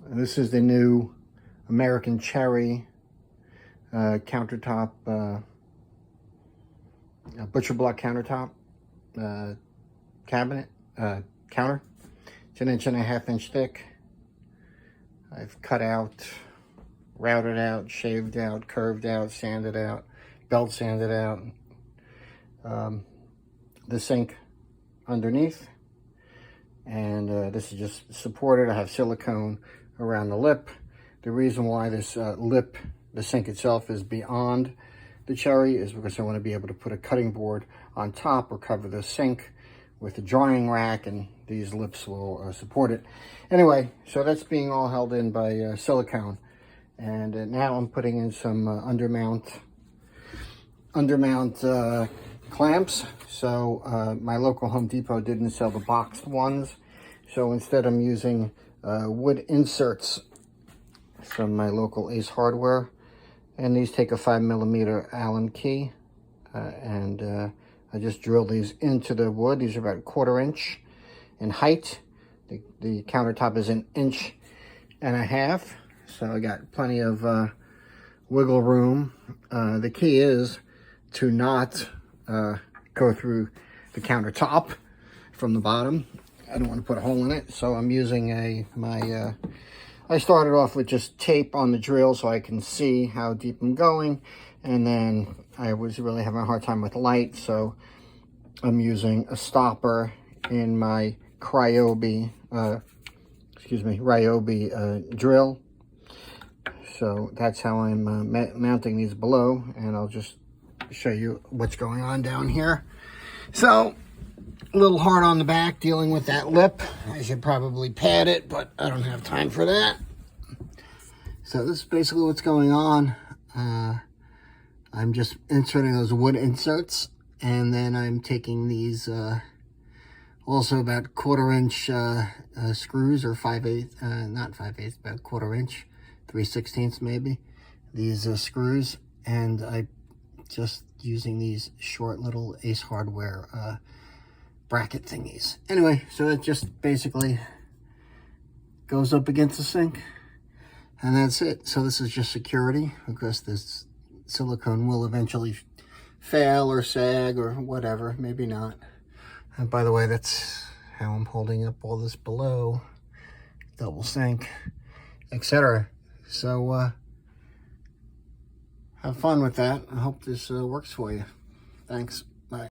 This is the new American Cherry countertop, butcher block countertop cabinet, counter. It's 1.5 inch thick. I've cut out, routed out, shaved out, curved out, sanded out, belt sanded out. The sink underneath, and this is just supported. I have silicone around the lip. The reason why this lip, the sink itself, is beyond the Cherry is because I want to be able to put a cutting board on top or cover the sink with a drying rack, and these lips will support it. Anyway, so that's being all held in by silicone. And now I'm putting in some undermount clamps. So my local Home Depot didn't sell the boxed ones. So instead I'm using wood inserts from my local Ace Hardware. And these take a 5mm Allen key. And I just drill these into the wood. These are about 1/4 inch in height. The countertop is 1.5 inches. So I got plenty of wiggle room. The key is to not go through the countertop from the bottom. I don't want to put a hole in it, so I'm using I started off with just tape on the drill so I can see how deep I'm going, and then I was really having a hard time with light, so I'm using a stopper in my Ryobi drill. So that's how I'm mounting these below, and I'll just show you what's going on down here. So a little hard on the back dealing with that lip. I should probably pad it, but I don't have time for that. So this is basically what's going on. I'm just inserting those wood inserts, and then I'm taking these also about 1/4 inch screws, or 5/8, not 5/8, about 1/4 inch, 3/16 maybe, these screws, and I just using these short little Ace Hardware bracket thingies. Anyway, so it just basically goes up against the sink, and that's it. So this is just security, because this silicone will eventually fail or sag or whatever, maybe not. And by the way, that's how I'm holding up all this below, double sink, etc. So have fun with that. I hope this works for you. Thanks.